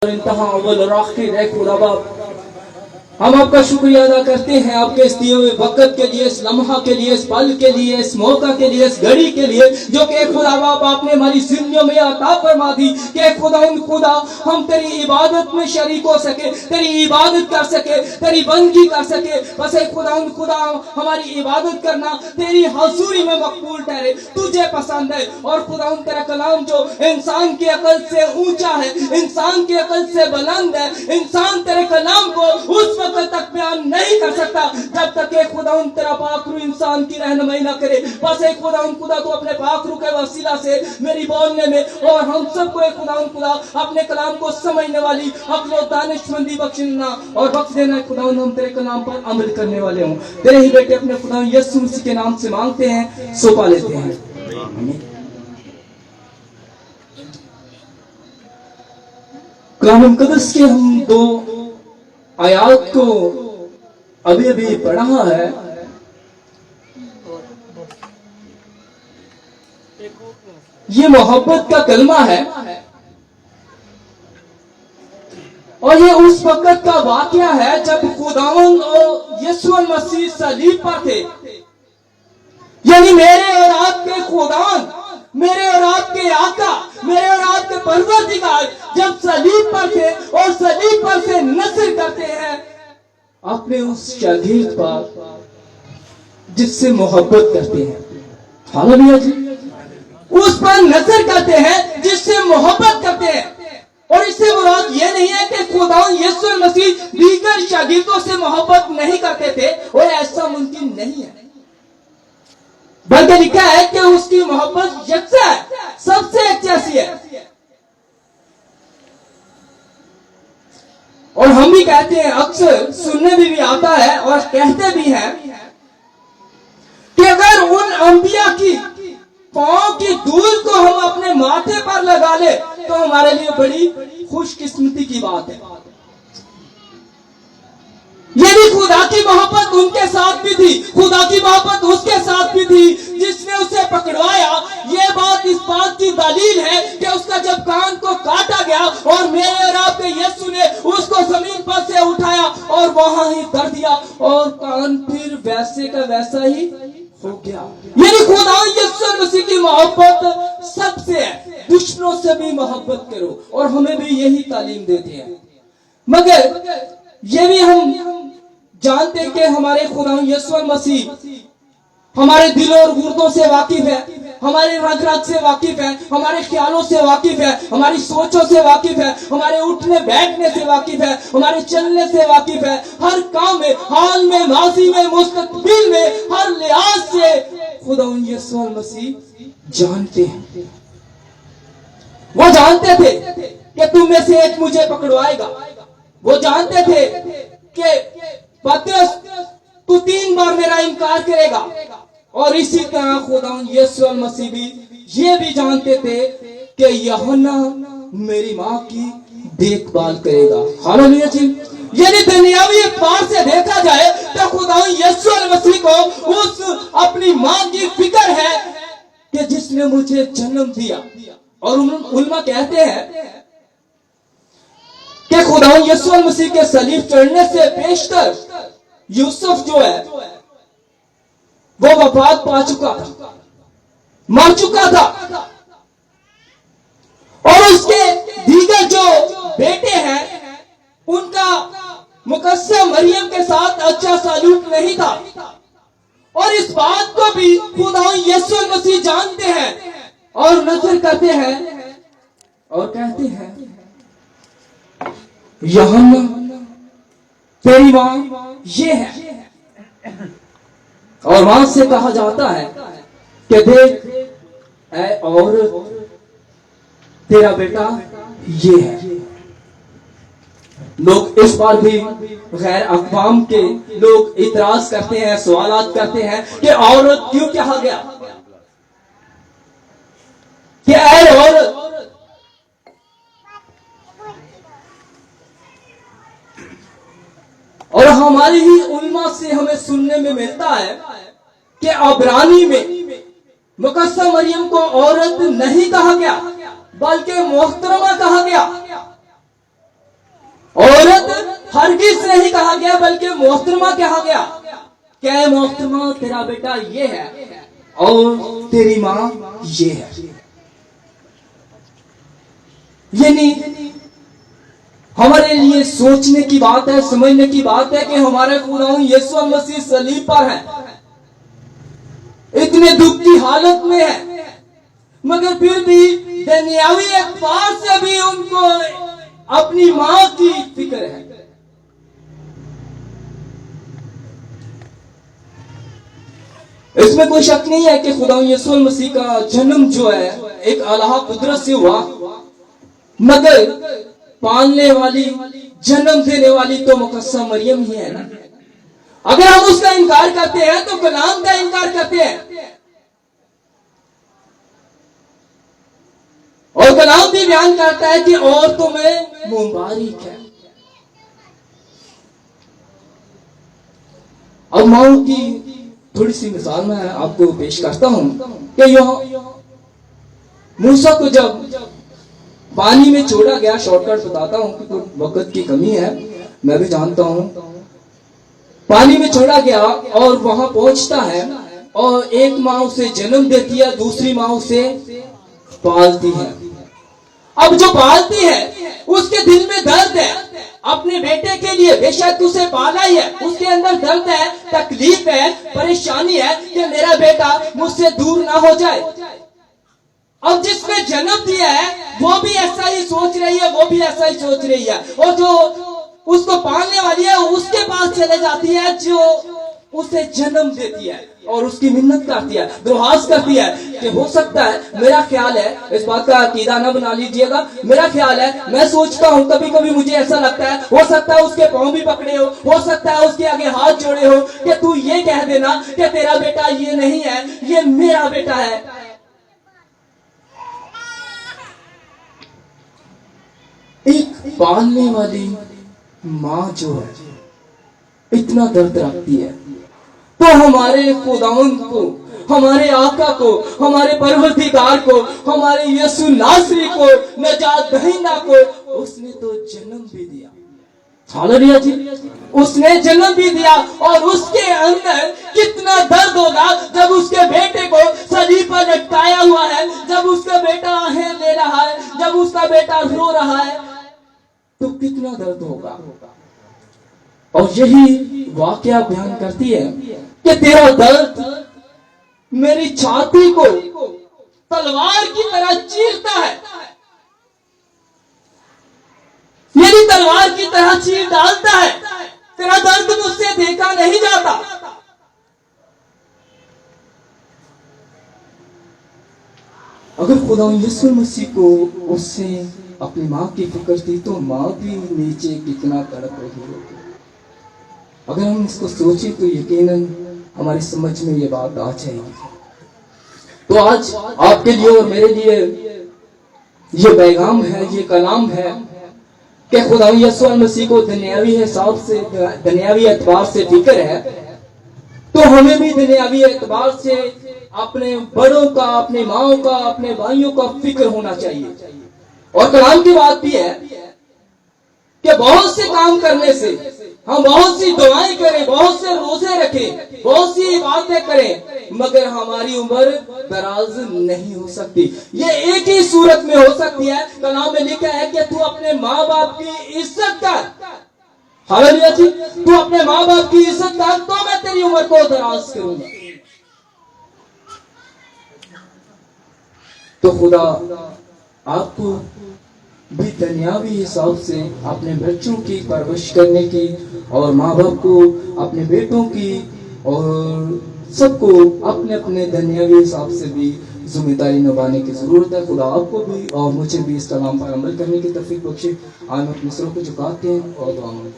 इंतहा अव्वल और आखिर है खुदा बाप, हम आपका शुक्रिया अदा करते हैं आपके इस दिए हुए वक्त के लिए, इस लम्हा के लिए, इस पल के लिए, इस मौका के लिए, इस घड़ी के लिए जो कि खुदा बाप आपने हमारी जिंदगियों में अता फरमा दी कि खुदा हम तेरी इबादत में शरीक हो सके, तेरी इबादत कर सके, तेरी बंदगी कर सके। बस खुदा हमारी इबादत करना तेरी हजूरी में मकबूल ठहरे, तुझे पसंद है। और खुदा तेरा कलाम जो इंसान की अकल से ऊंचा है, इंसान की अकल से बुलंद है, इंसान तेरे कलाम को उस तक बयान नहीं कर सकता जब तक एक खुदा तेरा पाकरू इंसान की रहनुमाई ना करे। बस एक खुदा तो अपने पाकरू के वसीला से मेरी बोलने में और हम सबको एक खुदा अपने कलाम को समझने वाली अक्ल और दानिशमंदी बख्शना और बख्श देना। खुदा हम तेरे कलाम पर अमल करने वाले हों। तेरे ही बेटे अपने खुदा यीशु मसीह के नाम से मांगते हैं, सो पा लेते हैं। कलाम मुकद्दस के हम दो आयात को अभी अभी पढ़ा है। ये मोहब्बत का कलमा है और ये उस वक्त का वाकया है जब खुदावंद और यीशु मसीह सलीब पर थे। यानी मेरे और आपके खुदावंद, मेरे और आपके आका, मेरे और आपके परवरदिगार जब सलीब पर थे और सलीब पर से नज़र करते हैं अपने उस शागिर्द पर जिससे मोहब्बत करते हैं। हालेलुया जी, उस पर नजर करते हैं जिससे मोहब्बत करते हैं। और इससे मुराद ये नहीं है कि खुदा यीशु मसीह दीगर शागिर्दों से मोहब्बत नहीं करते थे, और ऐसा मुमकिन नहीं है, बल्कि लिखा है कि उसकी मोहब्बत यकसा है, सबसे एक जैसी है। और हम भी कहते हैं, अक्सर सुनने में भी आता है और कहते भी हैं कि अगर उन अंबिया की पांव की धूल को हम अपने माथे पर लगा ले तो हमारे लिए बड़ी खुशकिस्मती की बात है। यदि खुदा की मोहब्बत उनके साथ भी थी, खुदा की मोहब्बत उसके साथ भी थी जिसने उसे पकड़वाया। ये बात इस बात की दलील है कि उसका जब कान को काटा गया और मेरे और आपके यीशु ने उसको जमीन पर से उठाया और वहां ही धर दिया और कान फिर वैसे का वैसा ही हो गया। यानी खुदा यीशु मसीह की मोहब्बत सबसे है, दुश्मनों से भी मोहब्बत करो, और हमें भी यही तालीम देते हैं। मगर ये भी हम जानते हैं कि हमारे खुदा यीशु मसीह हमारे दिलों और गुर्दों से वाकिफ है, हमारे रग रग से वाकिफ है, हमारे ख्यालों से वाकिफ है, हमारी सोचों से वाकिफ है, हमारे उठने बैठने से वाकिफ है, हमारे चलने से वाकिफ है। हर काम में, हाल में, माजी में, मुस्तकबिल में, हर लिहाज से खुदा यीशु मसीह जानते हैं। वो जानते थे कि तुम में से एक मुझे पकड़वाएगा। वो जानते थे कि पतरस तू 3 बार मेरा इनकार करेगा। और इसी तरह खुदा यीशु मसीह भी ये भी जानते थे कि यूहन्ना मेरी माँ की देखभाल करेगा। हालेलुया जी। यदि दुनियावी एतबार से देखा जाए तो खुदा यीशु मसीह को उस अपनी माँ की फिक्र है कि जिसने मुझे जन्म दिया। और उलमा कहते हैं कि खुदा यीशु मसीह के सलीब चढ़ने से पेशतर यूसुफ जो है वो वफात पा चुका था, मर चुका था, और उसके दीगर जो बेटे हैं उनका मुकद्दस मरियम के साथ अच्छा सलूक नहीं था। और इस बात को भी खुदा यीशु मसीह जानते हैं और नजर करते हैं और कहते हैं, यूहन्ना तेरी मां ये है। और वहां से कहा जाता है कि देख ऐ औरत तेरा बेटा ये है। लोग इस पर भी गैर अक़वाम के लोग इतराज करते हैं, सवालात करते हैं कि औरत क्यों कहा गया, कि ऐ औरत। और हमारी ही उल्मा से हमें सुनने में मिलता है कि अबरानी में मुकद्दस मरियम को औरत नहीं कहा गया बल्कि मोहतरमा कहा गया। नहीं कहा गया बल्कि मोहतरमा कहा गया। क्या है मोहतरमा, तेरा बेटा ये है और तेरी माँ ये है। ये नहीं, हमारे लिए सोचने की बात है, समझने की बात है कि हमारे खुदा यीशु मसीह सलीब पर है, इतने दुख की हालत में है, मगर फिर भी दुनियावी एतबार से भी उनको अपनी मां की फिक्र है। इसमें कोई शक नहीं है कि खुदा यीशु मसीह का जन्म जो है एक अल्लाह कुदरत से हुआ, मगर पालने वाली, जन्म देने वाली तो मुकद्दस मरियम ही है ना। अगर हम उसका इनकार करते हैं तो कलाम का इनकार करते हैं। और कलाम भी बयान करता है कि औरतों में मुबारक है। अब माओ की थोड़ी सी मिसाल मैं आपको पेश करता हूं कि यह मूसा को जब पानी में छोड़ा गया, शॉर्टकट बताता हूं क्योंकि वक्त की कमी है, मैं भी जानता हूं। पानी में छोड़ा गया और वहां पहुंचता है और एक माँ उसे जन्म देती है, दूसरी माँ उसे पालती है। अब जो पालती है उसके दिल में दर्द है अपने बेटे के लिए, बेशक उसे पाला ही है, उसके अंदर दर्द है, तकलीफ है, परेशानी है कि मेरा बेटा मुझसे दूर ना हो जाए। अब जिसने जन्म दिया है वो भी ऐसा ही सोच रही है, वो भी ऐसा ही सोच रही है, और जो उसको पालने वाली है उसके पास चले जाती है जो उसे जन्म देती है और उसकी मिन्नत करती है, दुआस करती है कि हो सकता है, मेरा ख्याल है, इस बात का अकीदा ना बना लीजिएगा, मेरा ख्याल है, मैं सोचता हूँ कभी कभी मुझे ऐसा लगता है, हो सकता है उसके पांव भी पकड़े हो सकता है उसके आगे हाथ जोड़े हो कि तू ये कह देना कि तेरा बेटा ये नहीं है, ये मेरा बेटा है। एक पालने वाली माँ जो है इतना दर्द रखती है, तो हमारे खुदावंद को, हमारे आका को, हमारे परवरदिगार को, हमारे यीशु नासरी को, नजात दहिंदा को उसने तो जन्म भी दिया। हालेलुया जी, उसने जन्म भी दिया। और उसके अंदर कितना दर्द होगा जब उसके बेटे को सलीब पर लटकाया हुआ है, जब उसका बेटा आहें ले रहा है, जब उसका बेटा रो रहा है, तो कितना दर्द होगा। और यही वाकया बयान करती है कि तेरा दर्द मेरी छाती को तलवार की तरह चीरता है, मेरी तलवार की तरह चीर डालता है, तेरा दर्द मुझसे देखा नहीं जाता। अगर खुदा यीशु मसीह को उससे अपनी माँ की फिक्र थी तो माँ भी नीचे कितना तड़प रही होगी। अगर हम इसको सोचें तो यकीनन हमारी समझ में ये बात आ जाएगी। तो आज आपके लिए और मेरे लिए ये पैगाम है, ये कलाम है कि खुदा यीशु मसीह को दुनियावी हिसाब से, दुनियावी एतबार से फिक्र है, तो हमें भी दुनियावी एतबार से अपने बड़ों का, अपने माओ का, अपने भाइयों का फिक्र होना चाहिए। और कलाम की बात भी है कि बहुत से काम करने से हम बहुत सी दुआएं करें, बहुत से रोजे रखें, बहुत सी बातें करें, मगर हमारी उम्र दराज नहीं हो सकती। ये एक ही सूरत में हो सकती है। कलाम में लिखा है कि तू अपने माँ बाप की इज्जत कर। हालेलुया जी, तू अपने माँ बाप की इज्जत कर तो मैं तेरी उम्र को दराज करूंगा। तो खुदा आपको भी दुनियावी हिसाब से अपने बच्चों की परवरिश करने की और माँ बाप को अपने बेटों की और सबको अपने अपने दुनियावी हिसाब से भी जिम्मेदारी निभाने की जरूरत है। खुदा आपको भी और मुझे भी इस कलाम पर अमल करने की तौफीक बख्शे। आज हम अपने सरों को झुकाते हैं और दुआ मांगते हैं।